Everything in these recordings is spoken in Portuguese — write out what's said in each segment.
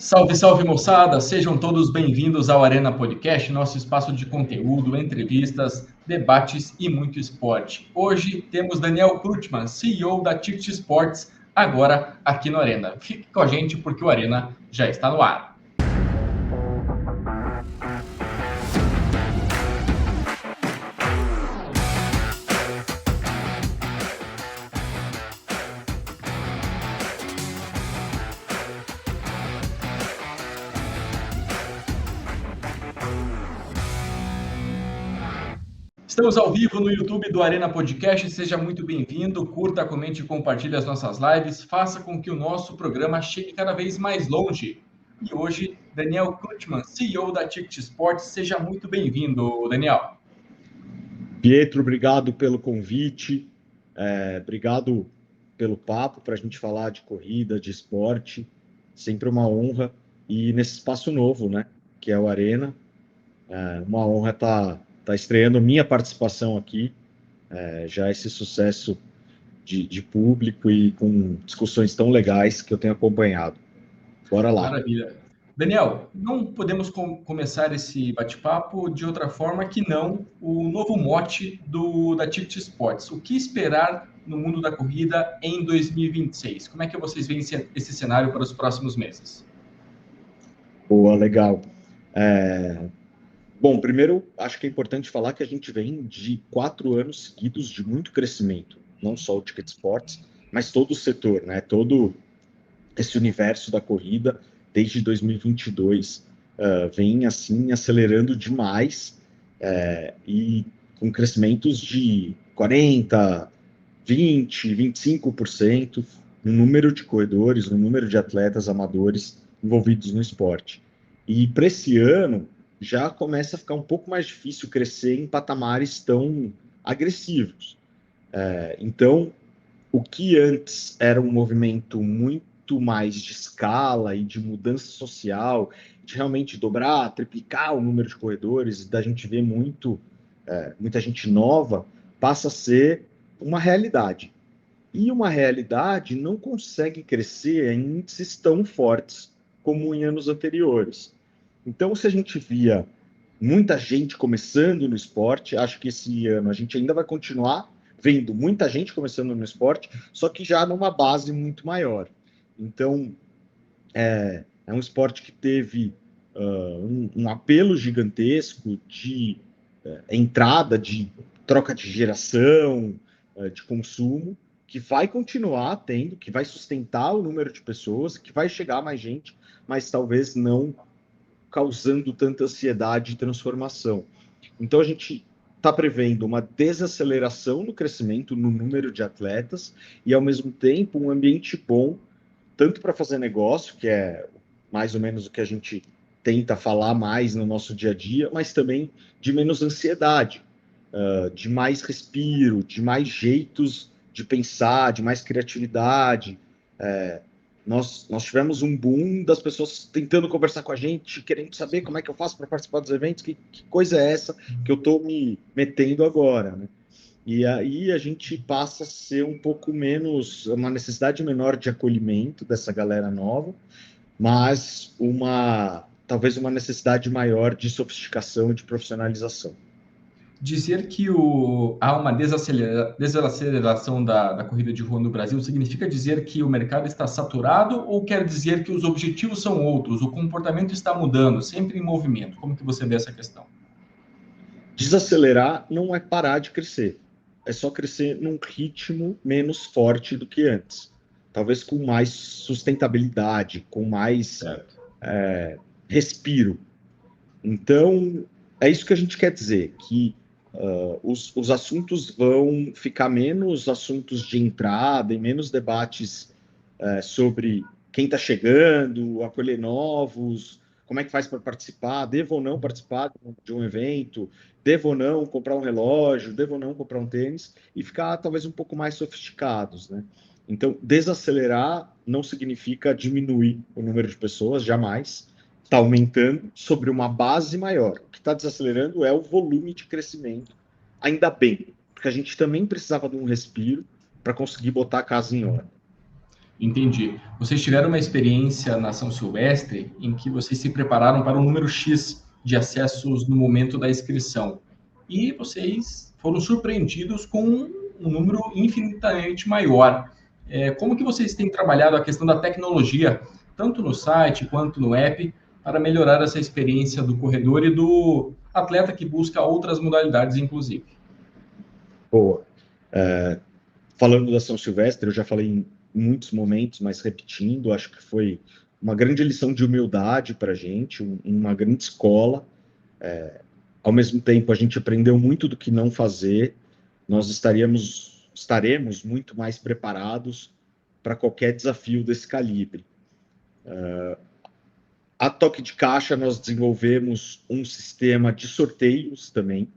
Salve, salve, moçada! Sejam todos bem-vindos ao Arena Podcast, nosso espaço de conteúdo, entrevistas, debates e muito esporte. Hoje temos Daniel Krutman, CEO da Ticket Sports, agora aqui no Arena. Fique com a gente porque o Arena já está no ar. Estamos ao vivo no YouTube do Arena Podcast, seja muito bem-vindo, curta, comente e compartilhe as nossas lives, faça com que o nosso programa chegue cada vez mais longe. E hoje, Daniel Krutman, CEO da Ticket Sports, seja muito bem-vindo, Daniel. Pietro, obrigado pelo convite, obrigado pelo papo para a gente falar de corrida, de esporte, sempre uma honra, e nesse espaço novo, né, que é o Arena, uma honra estar estreando minha participação aqui, já esse sucesso de público e com discussões tão legais que eu tenho acompanhado. Bora lá. Maravilha. Daniel, não podemos começar esse bate-papo de outra forma que não o novo mote da Ticket Sports. O que esperar no mundo da corrida em 2026? Como é que vocês veem esse cenário para os próximos meses? Boa, legal. Bom, primeiro, acho que é importante falar que a gente vem de 4 anos seguidos de muito crescimento, não só o Ticket Sports, mas todo o setor, né? Todo esse universo da corrida, desde 2022, vem assim acelerando demais e com crescimentos de 40, 20, 25% no número de corredores, no número de atletas amadores envolvidos no esporte. E para esse ano já começa a ficar um pouco mais difícil crescer em patamares tão agressivos. Então, o que antes era um movimento muito mais de escala e de mudança social, de realmente dobrar, triplicar o número de corredores, da gente ver muita gente nova, passa a ser uma realidade. E uma realidade não consegue crescer em índices tão fortes como em anos anteriores. Então, se a gente via muita gente começando no esporte, acho que esse ano a gente ainda vai continuar vendo muita gente começando no esporte, só que já numa base muito maior. Então, é um esporte que teve um apelo gigantesco de entrada, de troca de geração, de consumo, que vai continuar tendo, que vai sustentar o número de pessoas, que vai chegar mais gente, mas talvez não causando tanta ansiedade e transformação. Então, a gente está prevendo uma desaceleração no crescimento no número de atletas e, ao mesmo tempo, um ambiente bom, tanto para fazer negócio, que é mais ou menos o que a gente tenta falar mais no nosso dia a dia, mas também de menos ansiedade, de mais respiro, de mais jeitos de pensar, de mais criatividade. Nós tivemos um boom das pessoas tentando conversar com a gente, querendo saber como é que eu faço para participar dos eventos, que coisa é essa que eu estou me metendo agora, né? E aí a gente passa a ser um pouco menos, uma necessidade menor de acolhimento dessa galera nova, mas talvez uma necessidade maior de sofisticação e de profissionalização. Dizer que há uma desaceleração da corrida de rua no Brasil significa dizer que o mercado está saturado ou quer dizer que os objetivos são outros, o comportamento está mudando, sempre em movimento? Como que você vê essa questão? Desacelerar não é parar de crescer, é só crescer num ritmo menos forte do que antes. Talvez com mais sustentabilidade, com mais respiro. Então, é isso que a gente quer dizer, que os assuntos vão ficar menos assuntos de entrada e menos debates sobre quem está chegando, acolher novos, como é que faz para participar, devo ou não participar de um evento, devo ou não comprar um relógio, devo ou não comprar um tênis, e ficar talvez um pouco mais sofisticados, né? Então, desacelerar não significa diminuir o número de pessoas, jamais. Está aumentando sobre uma base maior. O que está desacelerando é o volume de crescimento. Ainda bem, porque a gente também precisava de um respiro para conseguir botar a casa em ordem. Entendi. Vocês tiveram uma experiência na São Silvestre em que vocês se prepararam para um número X de acessos no momento da inscrição. E vocês foram surpreendidos com um número infinitamente maior. Como que vocês têm trabalhado a questão da tecnologia, tanto no site quanto no app, para melhorar essa experiência do corredor e do atleta que busca outras modalidades, inclusive? Boa. Falando da São Silvestre, eu já falei em muitos momentos, mas repetindo, acho que foi uma grande lição de humildade para a gente, uma grande escola. Ao mesmo tempo, a gente aprendeu muito do que não fazer. Nós estaremos muito mais preparados para qualquer desafio desse calibre. A toque de caixa, nós desenvolvemos um sistema de sorteios também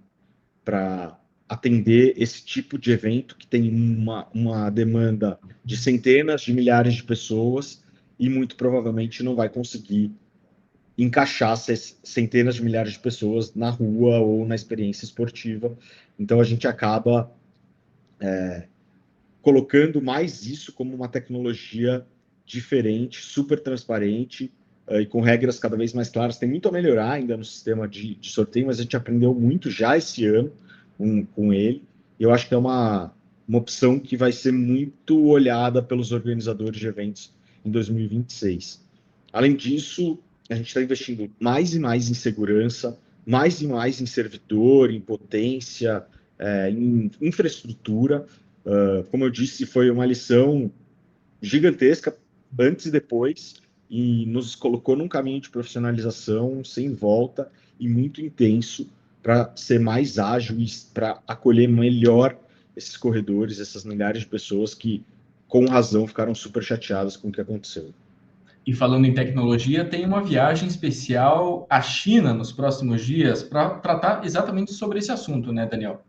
para atender esse tipo de evento que tem uma demanda de centenas de milhares de pessoas e muito provavelmente não vai conseguir encaixar centenas de milhares de pessoas na rua ou na experiência esportiva. Então a gente acaba colocando mais isso como uma tecnologia diferente, super transparente e com regras cada vez mais claras. Tem muito a melhorar ainda no sistema de sorteio, mas a gente aprendeu muito já esse ano com ele. Eu acho que é uma opção que vai ser muito olhada pelos organizadores de eventos em 2026. Além disso, a gente está investindo mais e mais em segurança, mais e mais em servidor, em potência, em infraestrutura. Como eu disse, foi uma lição gigantesca antes e depois, e nos colocou num caminho de profissionalização sem volta e muito intenso para ser mais ágil e para acolher melhor esses corredores, essas milhares de pessoas que, com razão, ficaram super chateadas com o que aconteceu. E falando em tecnologia, tem uma viagem especial à China nos próximos dias para tratar exatamente sobre esse assunto, né, Daniel?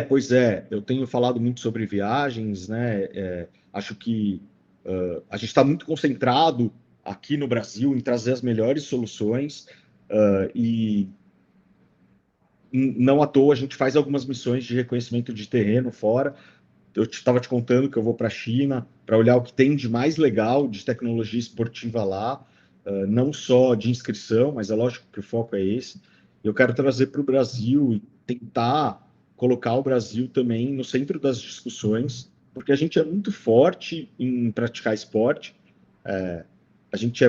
Pois é, eu tenho falado muito sobre viagens, né? Acho que a gente está muito concentrado aqui no Brasil em trazer as melhores soluções e não à toa a gente faz algumas missões de reconhecimento de terreno fora. Eu estava te contando que eu vou para a China para olhar o que tem de mais legal de tecnologia esportiva lá, não só de inscrição, mas é lógico que o foco é esse. Eu quero trazer para o Brasil e tentar colocar o Brasil também no centro das discussões, porque a gente é muito forte em praticar esporte, a gente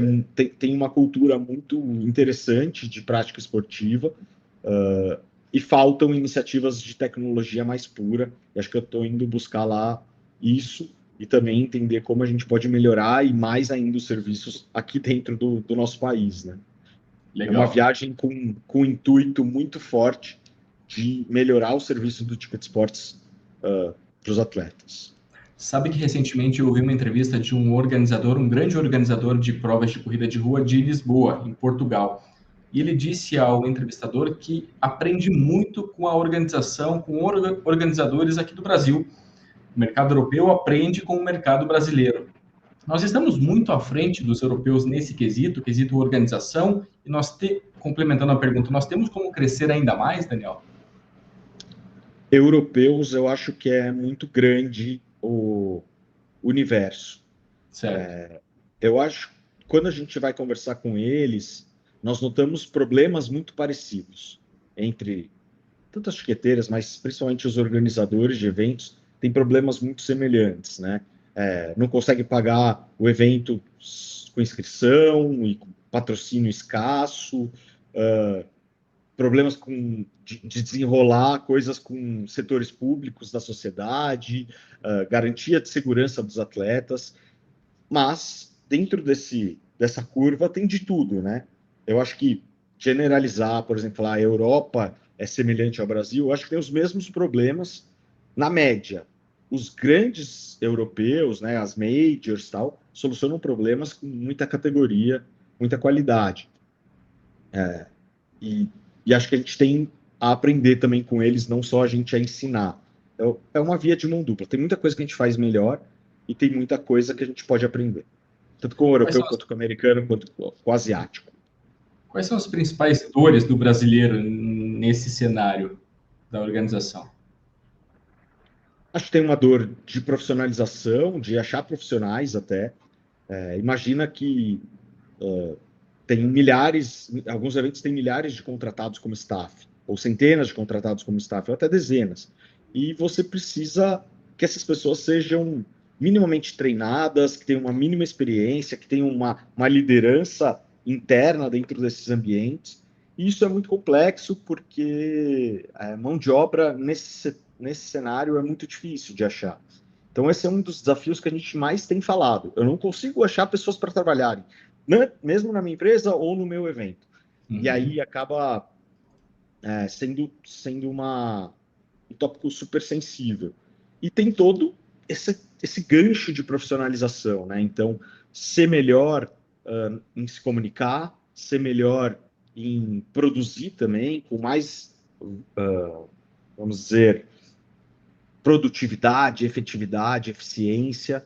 tem uma cultura muito interessante de prática esportiva, e faltam iniciativas de tecnologia mais pura. E acho que eu estou indo buscar lá isso e também entender como a gente pode melhorar e mais ainda os serviços aqui dentro do nosso país, né? É uma Legal. viagem com um intuito muito forte de melhorar o serviço do Ticket Sports para os atletas. Sabe que recentemente eu ouvi uma entrevista de um organizador, um grande organizador de provas de corrida de rua de Lisboa, em Portugal. E ele disse ao entrevistador que aprende muito com a organização, com organizadores aqui do Brasil. O mercado europeu aprende com o mercado brasileiro. Nós estamos muito à frente dos europeus nesse quesito, quesito organização, e complementando a pergunta, nós temos como crescer ainda mais, Daniel? Europeus, eu acho que é muito grande o universo. Certo. Eu acho que quando a gente vai conversar com eles, nós notamos problemas muito parecidos entre tanto as tiqueteiras, mas principalmente os organizadores de eventos, têm problemas muito semelhantes, né? Não consegue pagar o evento com inscrição e com patrocínio escasso, problemas de desenrolar coisas com setores públicos da sociedade, garantia de segurança dos atletas, mas dentro dessa curva tem de tudo, né? Eu acho que generalizar, por exemplo, a Europa é semelhante ao Brasil, eu acho que tem os mesmos problemas na média. Os grandes europeus, né, as majors tal, solucionam problemas com muita categoria, muita qualidade. E acho que a gente tem a aprender também com eles, não só a gente a ensinar. É uma via de mão dupla. Tem muita coisa que a gente faz melhor e tem muita coisa que a gente pode aprender. Tanto com o Quais europeu, são quanto com o americano, quanto com o asiático. Quais são as principais dores do brasileiro nesse cenário da organização? Acho que tem uma dor de profissionalização, de achar profissionais até. Imagina que tem milhares, alguns eventos têm milhares de contratados como staff, ou centenas de contratados como staff, ou até dezenas. E você precisa que essas pessoas sejam minimamente treinadas, que tenham uma mínima experiência, que tenham uma liderança interna dentro desses ambientes. E isso é muito complexo porque a mão de obra nesse cenário é muito difícil de achar. Então, esse é um dos desafios que a gente mais tem falado. Eu não consigo achar pessoas para trabalharem, mesmo na minha empresa ou no meu evento. E Uhum. aí acaba sendo um tópico super sensível. E tem todo esse gancho de profissionalização, né? Então, ser melhor em se comunicar, ser melhor em produzir também, com mais, vamos dizer, produtividade, efetividade, eficiência.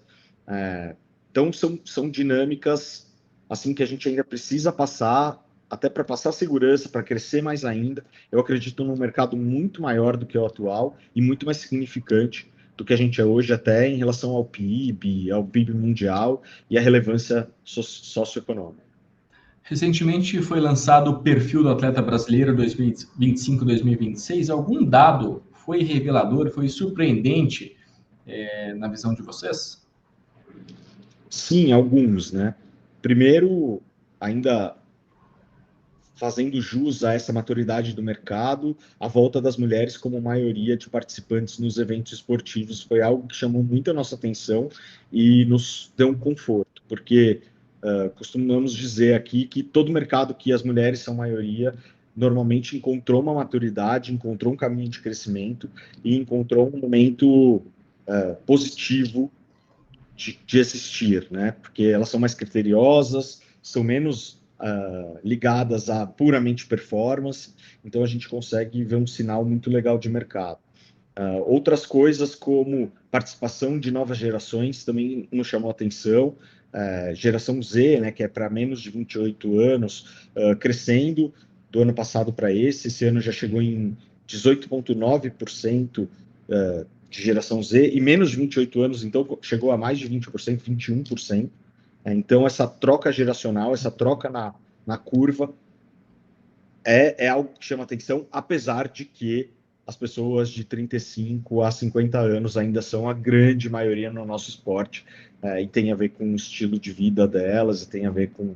Então, são dinâmicas assim que a gente ainda precisa passar, até para passar segurança, para crescer mais ainda. Eu acredito num mercado muito maior do que o atual e muito mais significante do que a gente é hoje, até em relação ao PIB mundial e à relevância socioeconômica. Recentemente foi lançado o perfil do atleta brasileiro 2025-2026. Algum dado foi revelador, foi surpreendente na visão de vocês? Sim, alguns, né? Primeiro, ainda fazendo jus a essa maturidade do mercado, a volta das mulheres como maioria de participantes nos eventos esportivos foi algo que chamou muito a nossa atenção e nos deu um conforto, porque costumamos dizer aqui que todo mercado que as mulheres são maioria normalmente encontrou uma maturidade, encontrou um caminho de crescimento e encontrou um momento positivo de existir, né? Porque elas são mais criteriosas, são menos ligadas a puramente performance, então a gente consegue ver um sinal muito legal de mercado. Outras coisas como participação de novas gerações também nos chamou a atenção. Geração Z, né, que é para menos de 28 anos, crescendo do ano passado para esse ano já chegou em 18,9% de geração Z, e menos de 28 anos, então chegou a mais de 20%, 21%. Então, essa troca geracional, essa troca na curva, é algo que chama atenção, apesar de que as pessoas de 35 a 50 anos ainda são a grande maioria no nosso esporte, e tem a ver com o estilo de vida delas, e tem a ver com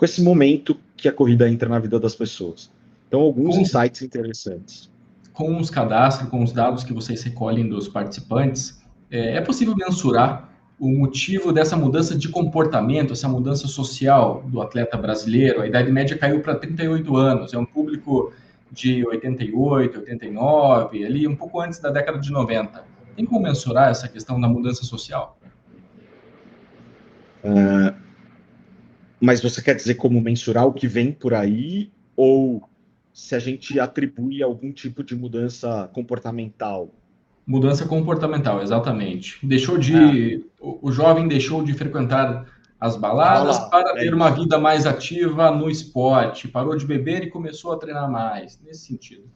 esse momento que a corrida entra na vida das pessoas. Então, alguns Com os, insights interessantes. com os cadastros, com os dados que vocês recolhem dos participantes, é possível mensurar o motivo dessa mudança de comportamento, essa mudança social do atleta brasileiro? A idade média caiu para 38 anos, é um público de 88, 89, ali um pouco antes da década de 90. Tem como mensurar essa questão da mudança social? Mas você quer dizer como mensurar o que vem por aí, ou se a gente atribui algum tipo de mudança comportamental? Mudança comportamental, exatamente. Ah, O jovem deixou de frequentar as a baladas balada, para é ter uma isso. vida mais ativa no esporte, parou de beber e começou a treinar mais, nesse sentido.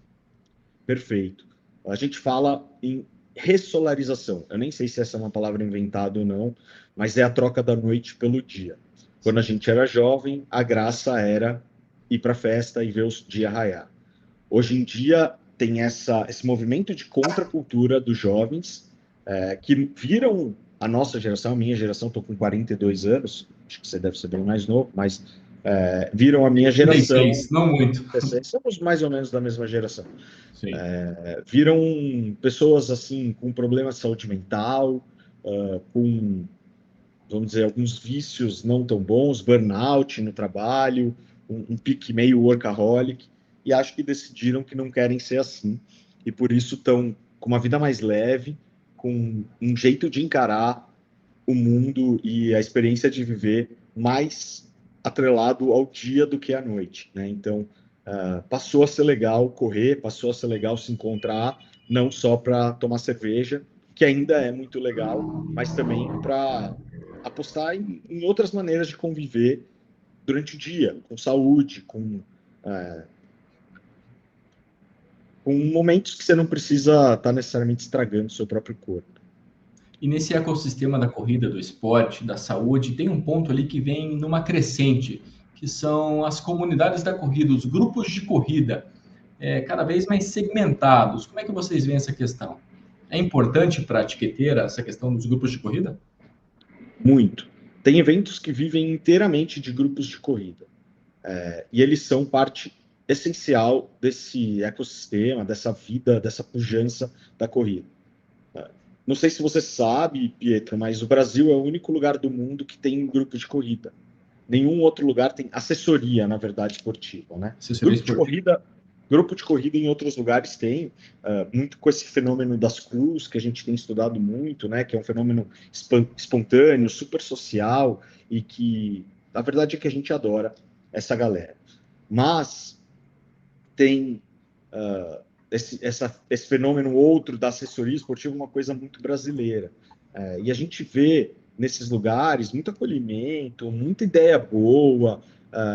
Perfeito. A gente fala em ressolarização. Eu nem sei se essa é uma palavra inventada ou não, mas é a troca da noite pelo dia. Quando a Sim. gente era jovem, a graça era ir para a festa e ver os dias raiar. Hoje em dia tem esse movimento de contracultura dos jovens que viram a nossa geração, a minha geração, estou com 42 anos, acho que você deve ser bem mais novo, mas viram a minha geração, 36, não muito. somos mais ou menos da mesma geração, Sim. viram pessoas assim com problemas de saúde mental, com, vamos dizer, alguns vícios não tão bons, burnout no trabalho, um pique meio workaholic, e acho que decidiram que não querem ser assim, e por isso estão com uma vida mais leve, com um jeito de encarar o mundo e a experiência de viver mais atrelado ao dia do que à noite, né? Então, passou a ser legal correr, passou a ser legal se encontrar, não só para tomar cerveja, que ainda é muito legal, mas também para apostar em outras maneiras de conviver durante o dia, com saúde, com momentos que você não precisa estar necessariamente estragando o seu próprio corpo. E nesse ecossistema da corrida, do esporte, da saúde, tem um ponto ali que vem numa crescente, que são as comunidades da corrida, os grupos de corrida, cada vez mais segmentados. Como é que vocês veem essa questão? É importante para a etiqueteira essa questão dos grupos de corrida? Muito. Tem eventos que vivem inteiramente de grupos de corrida. E eles são parte essencial desse ecossistema, dessa vida, dessa pujança da corrida. Não sei se você sabe, Pietro, mas o Brasil é o único lugar do mundo que tem grupo de corrida. Nenhum outro lugar tem assessoria, na verdade, esportiva, né? Assessoria esportiva. Grupo de corrida em outros lugares tem, muito com esse fenômeno das crews, que a gente tem estudado muito, né? Que é um fenômeno espontâneo, super social, e que, a verdade é que a gente adora essa galera. Mas tem esse fenômeno outro da assessoria esportiva, uma coisa muito brasileira. E a gente vê nesses lugares muito acolhimento, muita ideia boa,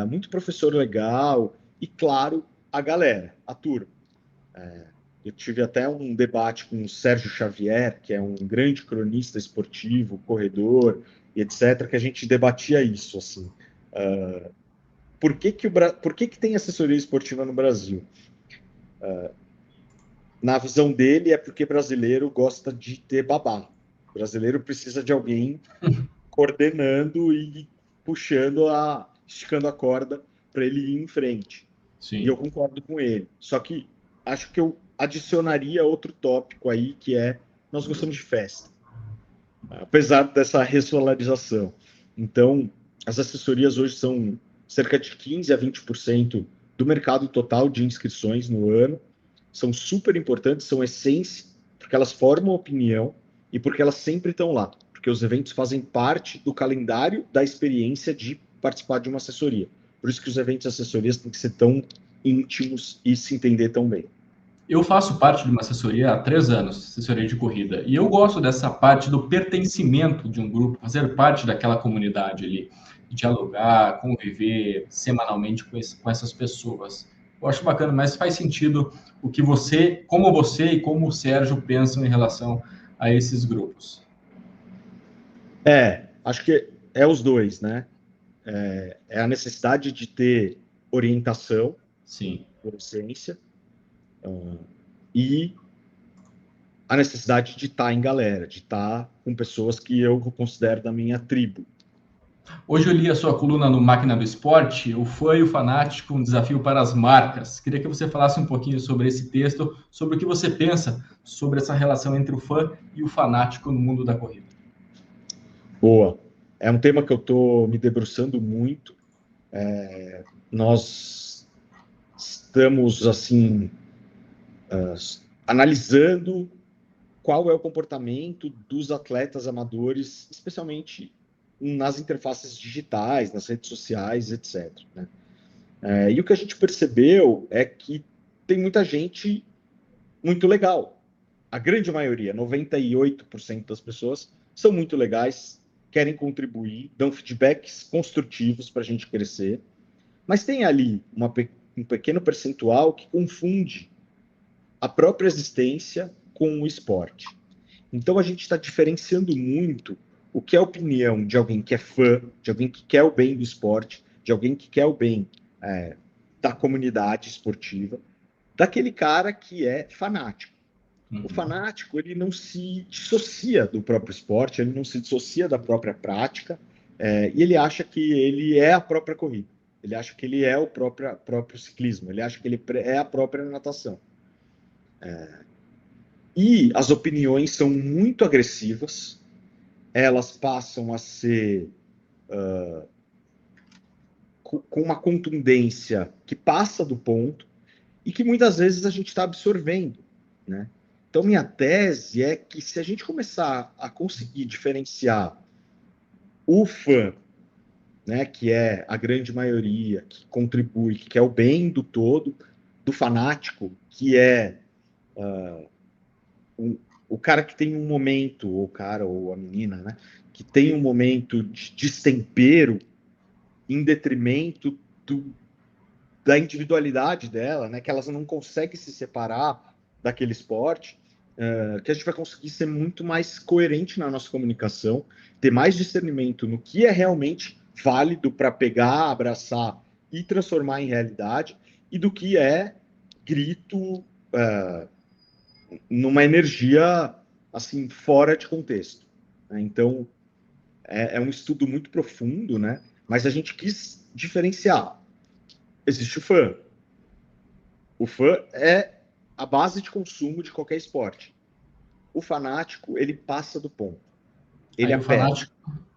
muito professor legal e, claro, a galera, a turma. Eu tive até um debate com o Sérgio Xavier, que é um grande cronista esportivo, corredor e etc., que a gente debatia isso, assim. Por que tem assessoria esportiva no Brasil? Na visão dele, é porque brasileiro gosta de ter babá. O brasileiro precisa de alguém coordenando e esticando a corda para ele ir em frente. Sim. E eu concordo com ele. Só que acho que eu adicionaria outro tópico aí, que é nós gostamos de festa. Apesar dessa ressolarização. Então, as assessorias hoje são cerca de 15% a 20% do mercado total de inscrições no ano. São super importantes, são essência, porque elas formam opinião e porque elas sempre estão lá. Porque os eventos fazem parte do calendário da experiência de participar de uma assessoria. Por isso que os eventos e assessorias têm que ser tão íntimos e se entender tão bem. Eu faço parte de uma assessoria há 3 anos, assessoria de corrida, e eu gosto dessa parte do pertencimento de um grupo, fazer parte daquela comunidade ali, dialogar, conviver semanalmente com essas pessoas. Eu acho bacana, mas faz sentido o que como você e como o Sérgio pensam em relação a esses grupos. Acho que é os dois, né? É a necessidade de ter orientação, sim, por essência, e a necessidade de estar em galera, de estar com pessoas que eu considero da minha tribo. Hoje eu li a sua coluna no Máquina do Esporte, o fã e o fanático, um desafio para as marcas. Queria que você falasse um pouquinho sobre esse texto, sobre o que você pensa sobre essa relação entre o fã e o fanático no mundo da corrida. Boa. É um tema que eu estou me debruçando muito. Nós estamos, assim, analisando qual é o comportamento dos atletas amadores, especialmente nas interfaces digitais, nas redes sociais, etc. Né? E o que a gente percebeu é que tem muita gente muito legal. A grande maioria, 98% das pessoas, são muito legais, querem contribuir, dão feedbacks construtivos para a gente crescer, mas tem ali um pequeno percentual que confunde a própria existência com o esporte. Então a gente está diferenciando muito o que é a opinião de alguém que é fã, de alguém que quer o bem do esporte, de alguém que quer o bem da comunidade esportiva, daquele cara que é fanático. O fanático, ele não se dissocia do próprio esporte, ele não se dissocia da própria prática, e ele acha que ele é a própria corrida, ele acha que ele é o próprio ciclismo, ele acha que ele é a própria natação. E as opiniões são muito agressivas, elas passam a ser com uma contundência que passa do ponto e que muitas vezes a gente está absorvendo, né? Então, minha tese é que se a gente começar a conseguir diferenciar o fã, né, que é a grande maioria, que contribui, que quer o bem do todo, do fanático, que é o cara que tem um momento, ou o cara ou a menina, né, que tem um momento de destempero em detrimento da individualidade dela, né, que elas não conseguem se separar daquele esporte, que a gente vai conseguir ser muito mais coerente na nossa comunicação, ter mais discernimento no que é realmente válido para pegar, abraçar e transformar em realidade, e do que é grito numa energia assim fora de contexto, né? Então é um estudo muito profundo, né? Mas a gente quis diferenciar. Existe o fã. O fã é a base de consumo de qualquer esporte. O fanático, ele passa do ponto. Ele Aí apela.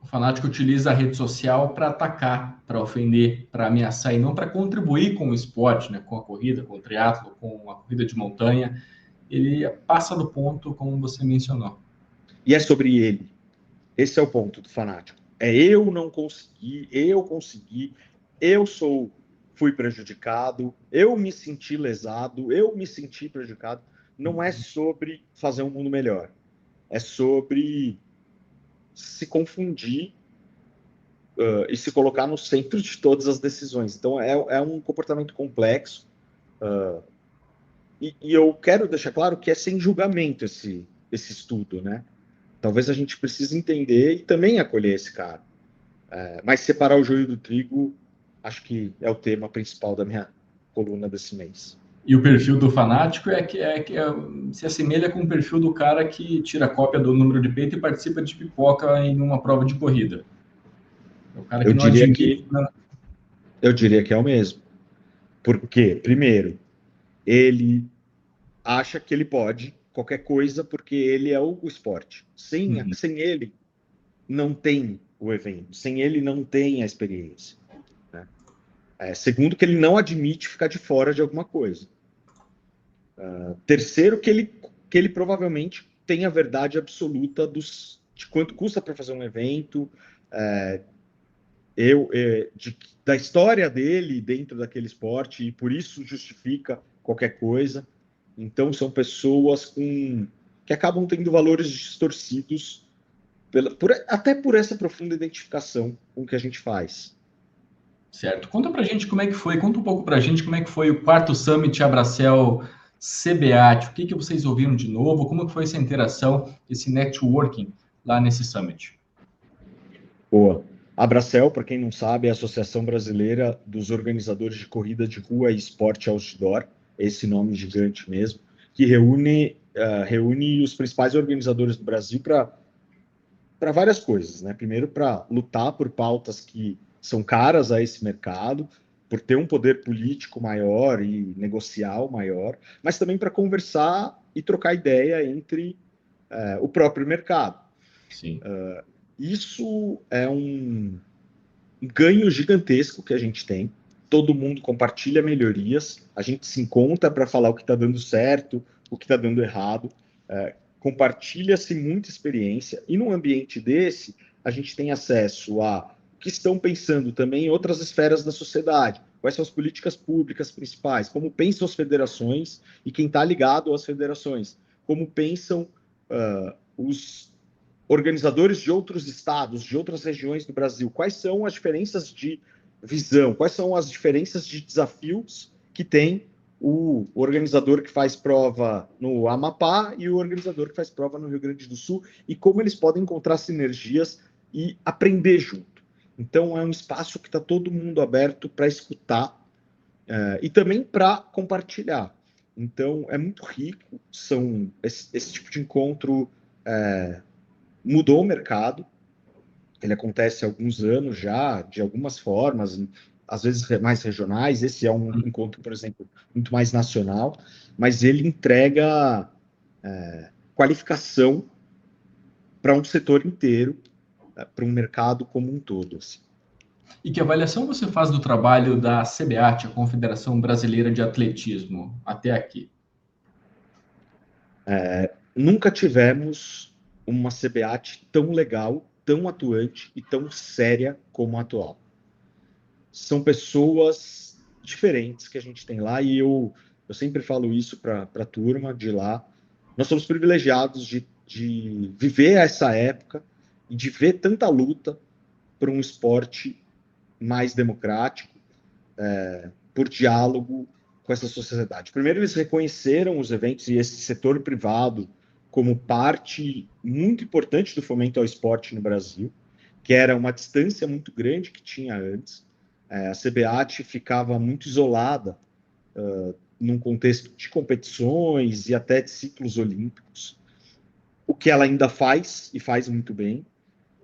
o fanático utiliza a rede social para atacar, para ofender, para ameaçar e não para contribuir com o esporte, né? Com a corrida, com o triatlo, com a corrida de montanha. Ele passa do ponto, como você mencionou. E é sobre ele. Esse é o ponto do fanático. É eu não consegui, fui prejudicado, eu me senti lesado, eu me senti prejudicado. Não é sobre fazer um mundo melhor. É sobre se confundir e se colocar no centro de todas as decisões. Então, é um comportamento complexo. E eu quero deixar claro que é sem julgamento esse estudo, né? Talvez a gente precise entender e também acolher esse cara. Mas separar o joio do trigo, acho que é o tema principal da minha coluna desse mês. E o perfil do fanático se assemelha com o perfil do cara que tira cópia do número de peito e participa de pipoca em uma prova de corrida. É o cara que Eu não diria admite. que eu diria que é o mesmo. Porque, primeiro, ele acha que ele pode qualquer coisa porque ele é o esporte. Sem ele, não tem o evento. Sem ele, não tem a experiência. Né? Segundo, que ele não admite ficar de fora de alguma coisa. Terceiro, que ele provavelmente tem a verdade absoluta de quanto custa para fazer um evento, é, da história dele dentro daquele esporte, e por isso justifica qualquer coisa. Então, são pessoas que acabam tendo valores distorcidos até por essa profunda identificação com o que a gente faz. Certo. Conta pra gente como é que foi, conta um pouco pra gente como é que foi o quarto Summit Abracel CBAT, o que vocês ouviram de novo, como que foi essa interação, esse networking lá nesse Summit? Boa. A Abracel, para quem não sabe, é a Associação Brasileira dos Organizadores de Corrida de Rua e Esporte Outdoor, esse nome gigante mesmo, que reúne os principais organizadores do Brasil para várias coisas, né? Primeiro, para lutar por pautas que são caras a esse mercado, por ter um poder político maior e negocial maior, mas também para conversar e trocar ideia entre o próprio mercado. Sim. Isso é um ganho gigantesco que a gente tem. Todo mundo compartilha melhorias, a gente se encontra para falar o que está dando certo, o que está dando errado, compartilha-se muita experiência, e num ambiente desse, a gente tem acesso a o que estão pensando também em outras esferas da sociedade, quais são as políticas públicas principais, como pensam as federações e quem está ligado às federações, como pensam os organizadores de outros estados, de outras regiões do Brasil, quais são as diferenças de visão, quais são as diferenças de desafios que tem o organizador que faz prova no Amapá e o organizador que faz prova no Rio Grande do Sul, e como eles podem encontrar sinergias e aprender junto. Então, é um espaço que está todo mundo aberto para escutar e também para compartilhar. Então, é muito rico, esse tipo de encontro mudou o mercado, ele acontece há alguns anos já, de algumas formas, às vezes mais regionais. Esse é um encontro, por exemplo, muito mais nacional, mas ele entrega qualificação para um setor inteiro, para um mercado como um todo. Assim. E que avaliação você faz do trabalho da CBAT, a Confederação Brasileira de Atletismo, até aqui? Nunca tivemos uma CBAT tão legal, tão atuante e tão séria como a atual. São pessoas diferentes que a gente tem lá, e eu sempre falo isso para a turma de lá. Nós somos privilegiados de viver essa época e de ver tanta luta por um esporte mais democrático, por diálogo com essa sociedade. Primeiro, eles reconheceram os eventos e esse setor privado como parte muito importante do fomento ao esporte no Brasil, que era uma distância muito grande que tinha antes. A CBAT ficava muito isolada num contexto de competições e até de ciclos olímpicos, o que ela ainda faz, e faz muito bem,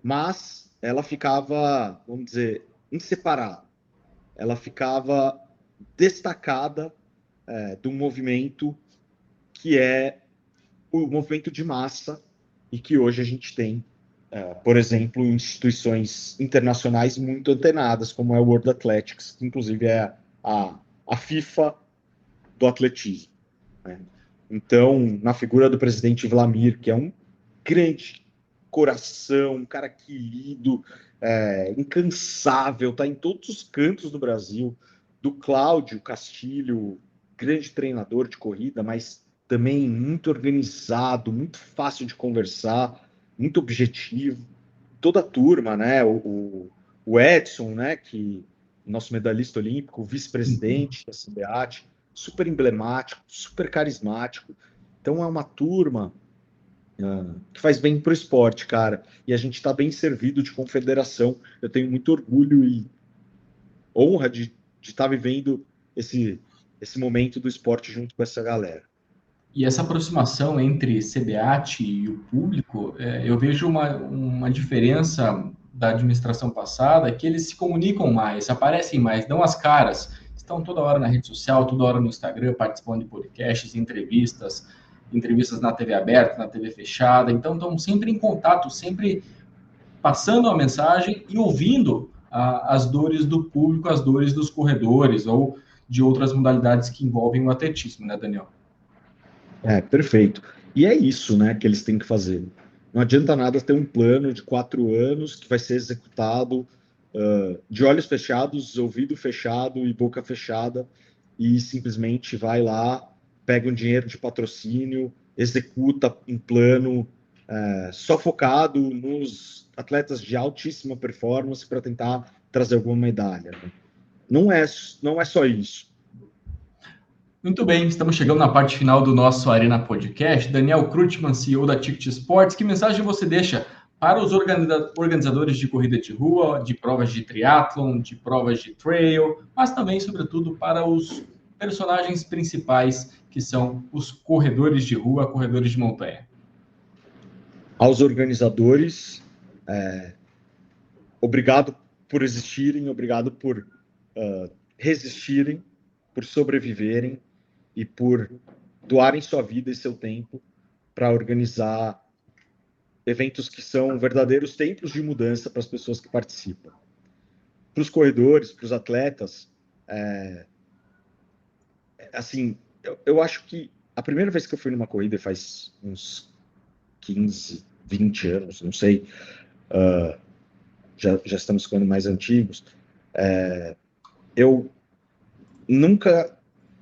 mas ela ficava, vamos dizer, inseparável. Ela ficava destacada do movimento que é o movimento de massa e que hoje a gente tem, por exemplo, instituições internacionais muito antenadas, como é o World Athletics, que inclusive é a FIFA do atletismo, né? Então, na figura do presidente Vladimir, que é um grande coração, um cara querido, incansável, está em todos os cantos do Brasil, do Cláudio Castilho, grande treinador de corrida, mas também muito organizado, muito fácil de conversar, muito objetivo. Toda a turma, né? O Edson, né? Que nosso medalhista olímpico, vice-presidente da CBAT, super emblemático, super carismático. Então é uma turma que faz bem para o esporte, cara. E a gente está bem servido de confederação. Eu tenho muito orgulho e honra de estar vivendo esse momento do esporte junto com essa galera. E essa aproximação entre CBAT e o público, eu vejo uma diferença da administração passada, que eles se comunicam mais, aparecem mais, dão as caras, estão toda hora na rede social, toda hora no Instagram, participando de podcasts, entrevistas na TV aberta, na TV fechada, então estão sempre em contato, sempre passando a mensagem e ouvindo as dores do público, as dores dos corredores ou de outras modalidades que envolvem o atletismo, né, Daniel? Perfeito. E é isso, né, que eles têm que fazer. Não adianta nada ter um plano de 4 anos que vai ser executado de olhos fechados, ouvido fechado e boca fechada, e simplesmente vai lá, pega um dinheiro de patrocínio, executa um plano só focado nos atletas de altíssima performance para tentar trazer alguma medalha, né? Não é só isso. Muito bem, estamos chegando na parte final do nosso Arena Podcast. Daniel Krutman, CEO da Ticket Sports, que mensagem você deixa para os organizadores de corrida de rua, de provas de triatlon, de provas de trail, mas também, sobretudo, para os personagens principais, que são os corredores de rua, corredores de montanha? Aos organizadores, obrigado por existirem, obrigado por resistirem, por sobreviverem e por doarem sua vida e seu tempo para organizar eventos que são verdadeiros templos de mudança para as pessoas que participam. Para os corredores, para os atletas, assim, eu acho que a primeira vez que eu fui numa corrida faz uns 15, 20 anos, não sei, já estamos ficando mais antigos, eu nunca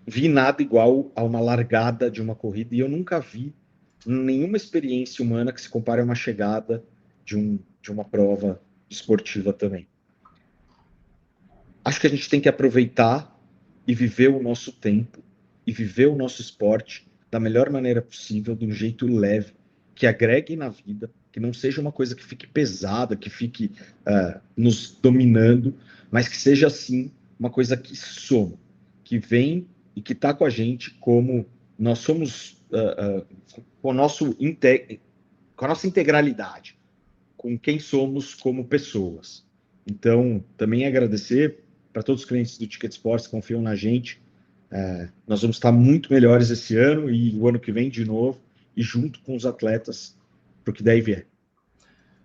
vi nada igual a uma largada de uma corrida, e eu nunca vi nenhuma experiência humana que se compare a uma chegada de uma prova esportiva também. Acho que a gente tem que aproveitar e viver o nosso tempo e viver o nosso esporte da melhor maneira possível, de um jeito leve, que agregue na vida, que não seja uma coisa que fique pesada, que fique nos dominando, mas que seja, assim, uma coisa que soma, que vem e que está com a gente como nós somos, com a nossa integralidade, com quem somos como pessoas. Então, também agradecer para todos os clientes do Ticket Sports que confiam na gente. Nós vamos estar muito melhores esse ano e o ano que vem de novo, e junto com os atletas, para o que daí vier.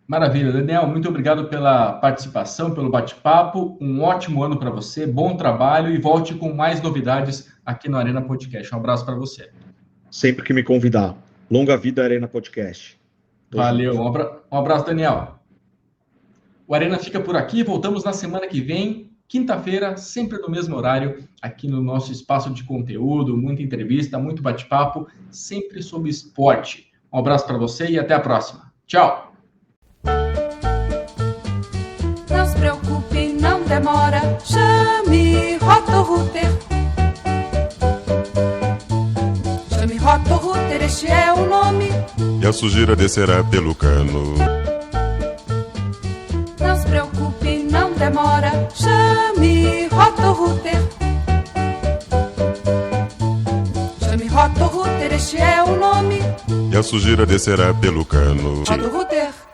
Maravilha, Daniel, muito obrigado pela participação, pelo bate-papo, um ótimo ano para você, bom trabalho e volte com mais novidades aqui no Arena Podcast. Um abraço para você. Sempre que me convidar. Longa vida, Arena Podcast. Valeu, um abraço, Daniel. O Arena fica por aqui, voltamos na semana que vem, quinta-feira, sempre no mesmo horário, aqui no nosso espaço de conteúdo, muita entrevista, muito bate-papo, sempre sobre esporte. Um abraço para você e até a próxima. Tchau! Não se preocupe, não demora, chame Roto Router. este é o nome. E a sujeira descerá pelo cano. Não se preocupe, não demora. Chame Roto-Rooter. Chame Roto-Rooter, este é o nome. E a sujeira descerá pelo cano. Roto-Rooter.